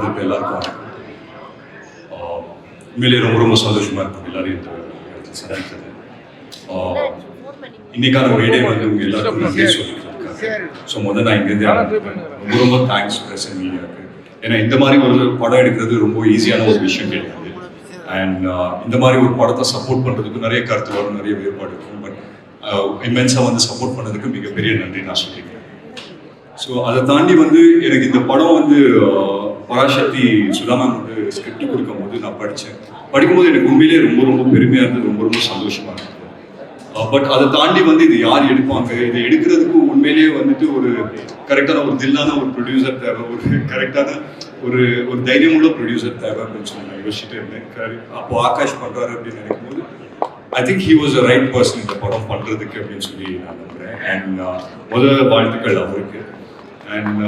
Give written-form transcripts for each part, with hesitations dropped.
வந்திருக்க எல்லாருக்கும் உண்மையிலேயே ரொம்ப ரொம்ப சந்தோஷமாக இருக்கும் எல்லாரையும் இந்த இடத்துல சந்திக்கிறது. இன்னைக்கான ஒரு இடையே வந்து உங்கள் எல்லாருக்கும் நன்றி சொல்லியிருக்காங்க. ஸோ முதல்ல நான் இங்கேருந்து ரொம்ப ரொம்ப தேங்க்ஸ் பிரசன் மீடியாவுக்கு. ஏன்னா இந்த மாதிரி ஒரு படம் எடுக்கிறது ரொம்ப ஈஸியான ஒரு விஷயம் கிடையாது. அண்ட் இந்த மாதிரி ஒரு படத்தை சப்போர்ட் பண்ணுறதுக்கு நிறைய கருத்து வரும், நிறைய வேறுபாடு இருக்கும். பட் இமென்ஸாக வந்து சப்போர்ட் பண்ணதுக்கு மிகப்பெரிய நன்றி நான் சொல்லிக்கிறேன். ஸோ அதை தாண்டி வந்து எனக்கு இந்த படம் வந்து பராசக்தி சுதாமன் வந்து ஸ்கிரிப்ட் கொடுக்கும்போது நான் படிக்கும்போது எனக்கு உண்மையிலேயே ரொம்ப ரொம்ப பெருமையாக இருந்தது, ரொம்ப ரொம்ப சந்தோஷமாக இருந்தது. பட் அதை தாண்டி வந்து இது யார் எடுப்பாங்க, இதை எடுக்கிறதுக்கு உண்மையிலேயே வந்துட்டு ஒரு கரெக்டான ஒரு தில்லான ஒரு ப்ரொடியூசர் தேவை, ஒரு கரெக்டான ஒரு தைரியமுள்ள ப்ரொடியூசர் தேவை அப்படின்னு சொல்லி நான் யோசிச்சுட்டு இருந்தேன். அப்போ ஆகாஷ் பண்ணுறாரு அப்படின்னு நினைக்கும் போது I think he was a right person இந்த படம் பண்ணுறதுக்கு அப்படின்னு சொல்லி நான் நம்புகிறேன். அண்ட் முதல் வாழ்த்துக்கள் அவருக்கு. அண்ட்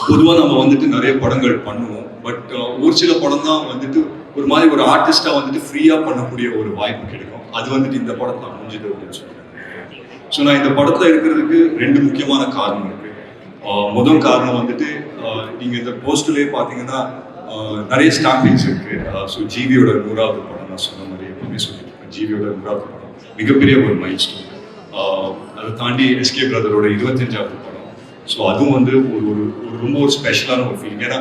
பொதுவாக நம்ம வந்துட்டு நிறைய படங்கள் பண்ணுவோம், பட் ஒரு சில படம் தான் வந்துட்டு ஒரு மாதிரி ஒரு ஆர்டிஸ்டாக வந்துட்டு ஃப்ரீயாக பண்ணக்கூடிய ஒரு வாய்ப்பு கிடைக்கும். அது வந்துட்டு இந்த படத்தை அமைஞ்சது அப்படின்னு சொல்லுவேன். ஸோ நான் இந்த படத்தில் இருக்கிறதுக்கு ரெண்டு முக்கியமான காரணம் இருக்கு. முதல் காரணம் வந்துட்டு நீங்கள் இந்த போஸ்டர்லேயே பார்த்தீங்கன்னா நிறைய ஸ்டாம்பிங்ஸ் இருக்கு. ஸோ ஜிவியோட 100வது படம் நான் சொன்ன மாதிரி எப்பவுமே சொல்லிட்டு இருக்கேன். ஜிவியோட 100வது படம் மிகப்பெரிய ஒரு மைல்ஸ்டோன். அதை தாண்டி எஸ்கே பிரதரோட 25வது படம். ஸோ அதுவும் வந்து ஒரு ரொம்ப ஒரு ஸ்பெஷலான ஒரு ஃபீலிங். ஏன்னா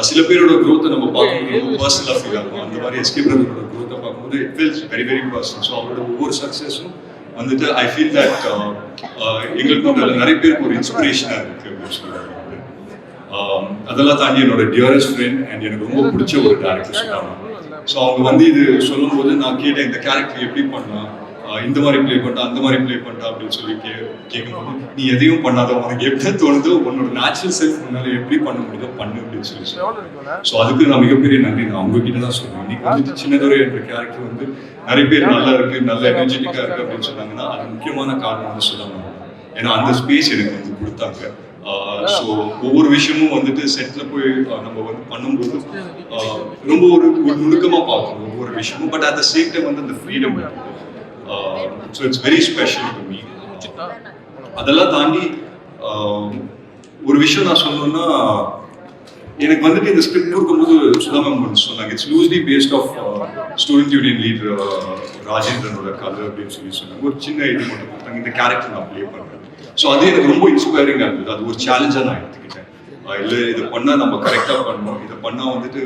சில பேரோட க்ரோத்தை நம்ம பார்க்கும்போது ரொம்ப பர்சனலாக ஃபீல் ஆகும். அந்த மாதிரி எஸ்கே பிரதரோட க்ரோத்தை பார்க்கும்போது it feels very very personal. So அவரோட ஒவ்வொரு சக்ஸஸும் வந்துட்டு ஐ ஃபீல் தட் எங்களுக்கு நிறைய பேருக்கு ஒரு இன்ஸ்பிரேஷனாக இருக்கு அப்படின்னு சொல்லுவாங்க. அதெல்லாம் தாண்டி என்னோட டியரஸ்ட் ஃப்ரெண்ட் அண்ட் எனக்கு ரொம்ப பிடிச்ச ஒரு டேரக்டர் சொன்னாங்க. ஸோ அவங்க வந்து இது சொல்லும்போது நான் கேட்டேன், இந்த கேரக்டர் எப்படி பண்ணலாம், இந்த மாதிரி ப்ளே பண்ணிட்டா அந்த மாதிரி ப்ளே பண்ணிட்டா அப்படின்னு சொல்லி கேட்கும்போது நீ எதையும் பண்ணாத, உனக்கு எப்படி தோணுதோ உன்னோட நேச்சுரல் செல்ஃப் முன்னால எப்படி பண்ண முடியுதோ பண்ணு அப்படின்னு சொல்லி. ஸோ அதுக்கு நான் மிகப்பெரிய நன்றி நான் உங்ககிட்ட தான் சொல்லுவேன். இன்னைக்கு வந்துட்டு சின்னதுரை என்ற கேரக்டர் வந்து நிறைய பேர் நல்லா இருக்கு, நல்ல எனர்ஜெட்டிக்காக இருக்கு அப்படின்னு சொன்னாங்கன்னா அது முக்கியமான காரணம் வந்து சொல்லணும். ஏன்னா அந்த ஸ்பேஸ் எனக்கு வந்து கொடுத்தாங்க. ஸோ ஒவ்வொரு விஷயமும் வந்துட்டு செட்டில் போய் நம்ம வந்து பண்ணும்போது ரொம்ப ஒரு நுணுக்கமாக பார்க்கணும் ஒவ்வொரு விஷயமும். But at the same time வந்து அந்த freedom. So it's very special to me. அதெல்லாம் தாண்டி ஒரு விஷயம் நான் சொல்லணும்னா, எனக்கு வந்துட்டு இந்த ஸ்கிரிப்ட் கொடுக்கும்போது சுதாமன் சொன்னாங்க it's loosely based of student union leader ராஜேந்திரனோட கதை அப்படின்னு சொல்லி சொன்னாங்க. ஒரு சின்ன இது மட்டும் கொடுத்தாங்க, இந்த கேரக்டர் நான் ப்ளே பண்ணுறேன். ஸோ அது எனக்கு ரொம்ப இன்ஸ்பைரிங்காக இருந்தது. அது ஒரு சேலஞ்சாக நான் எடுத்துக்கிட்டேன். இல்லை இதை பண்ணால் நம்ம கரெக்டாக பண்ணணும், இதை பண்ணால் வந்துட்டு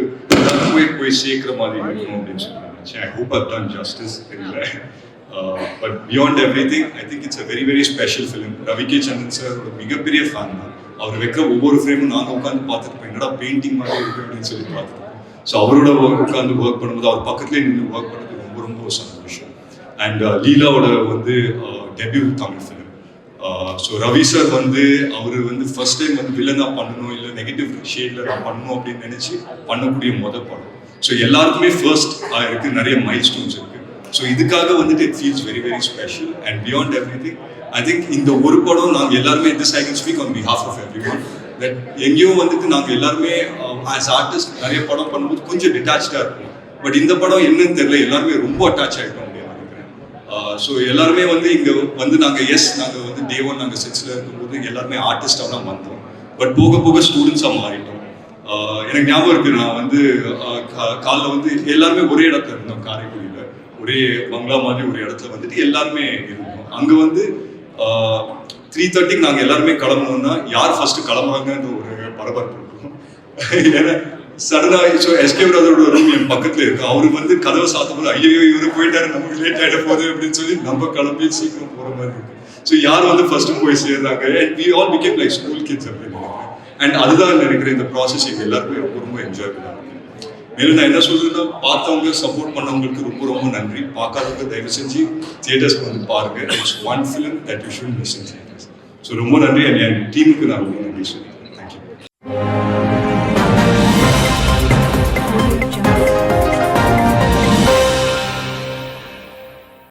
போய் சேர்க்குற மாதிரி இருக்கணும் அப்படின்னு சொல்லி நினச்சேன். I hope I've done justice. இல்லை but beyond everything I think it's a very very special film. Ravi K. Chandran sir ஒரு மிகப்பெரிய ஃபேன் தான். அவர் வைக்கிற ஒவ்வொரு ஃப்ரேமும் நாங்கள் உட்காந்து பார்த்துட்டு என்னடா பெயிண்டிங் மாதிரி இருக்கு அப்படின்னு சொல்லி பார்த்துருக்கோம். ஸோ அவரோட உட்காந்து ஒர்க் பண்ணும்போது அவர் பக்கத்துலேயே நின்று ஒர்க் பண்ணுறது ரொம்ப ரொம்ப சந்தோஷம். அண்ட் லீலாவோட வந்து debut Tamil film. So Ravi sir வந்து அவர் வந்து ஃபர்ஸ்ட் டைம் வந்து வில்லனாக பண்ணணும், இல்லை நெகட்டிவ் ஷேடில் நான் பண்ணணும் அப்படின்னு நினச்சி பண்ணக்கூடிய மொதல் படம். ஸோ எல்லாருக்குமே ஃபர்ஸ்ட் இருக்கு, நிறைய மைல் ஸ்டோன்ஸ் இருக்கு. ஸோ இதுக்காக வந்துட்டு it feels very very special. And beyond everything I think இந்த ஒரு படம் நாங்கள் எல்லாருமே this I can speak on behalf of everyone that எங்கேயோ வந்துட்டு நாங்கள் எல்லாருமே ஆஸ் ஆர்டிஸ்ட் நிறைய படம் பண்ணும்போது கொஞ்சம் டிட்டாச்சாக இருக்கும். பட் இந்த படம் என்னன்னு தெரியல, எல்லாருமே ரொம்ப அட்டாச் ஆகிட்டோம் அப்படின்னு நினைக்கிறேன். ஸோ எல்லாருமே வந்து இங்கே வந்து நாங்கள் நாங்கள் வந்து டே ஒன் நாங்கள் செட்ஸில் இருக்கும்போது எல்லாருமே ஆர்டிஸ்டாக தான் வந்தோம். பட் போக போக ஸ்டூடெண்ட்ஸாக மாறிட்டோம். எனக்கு ஞாபகம் இருக்கு, நான் வந்து காலைல வந்து எல்லாருமே ஒரே இடத்துல இருந்தோம், காரைக்குடியில் ஒரே பங்களா மாதிரி ஒரு இடத்துல வந்துட்டு எல்லாருமே இருந்தோம். அங்கே வந்து 3:30 நாங்கள் எல்லாருமே கிளம்பணும்னா யார் ஃபர்ஸ்ட் கிளம்புறாங்கன்ற ஒரு பரபரப்பு இருக்கும். ஏன்னா சடனாக ஸோ எஸ்கே பிரதரோட ரூம் என் பக்கத்தில் இருக்கு. அவரு வந்து கதவை சாத்தும் போது ஐயோ இவரு போயிட்டாரு, நமக்கு லேட் ஆகிட போகுது அப்படின்னு சொல்லி நம்ம கிளம்பி சீக்கிரம் போகிற மாதிரி இருக்கு. ஸோ யார் வந்து ஃபர்ஸ்ட் போய் சேர்றாங்க, and we all became like school kids அப்படின்னு நினைக்கிறேன். அண்ட் அதுதான் நினைக்கிறேன் இந்த ப்ராசஸ் எங்கள் எல்லாருமே ரொம்ப ரொம்ப என்ஜாய் பண்ணாங்க. மேலும் நான் என்ன சொல்றேன்னா, பார்த்தவங்க சப்போர்ட் பண்ணவங்களுக்கு ரொம்ப ரொம்ப நன்றி. பார்க்காதவங்க தயவு செஞ்சு தியேட்டர்ஸ்க்கு வந்து பாருங்க. It's one film that you should miss in theatres. So ரொம்ப நன்றி. என் டீமுக்கு நான் ரொம்ப நன்றி சொல்லிக்கிறேன். தேங்க்யூ.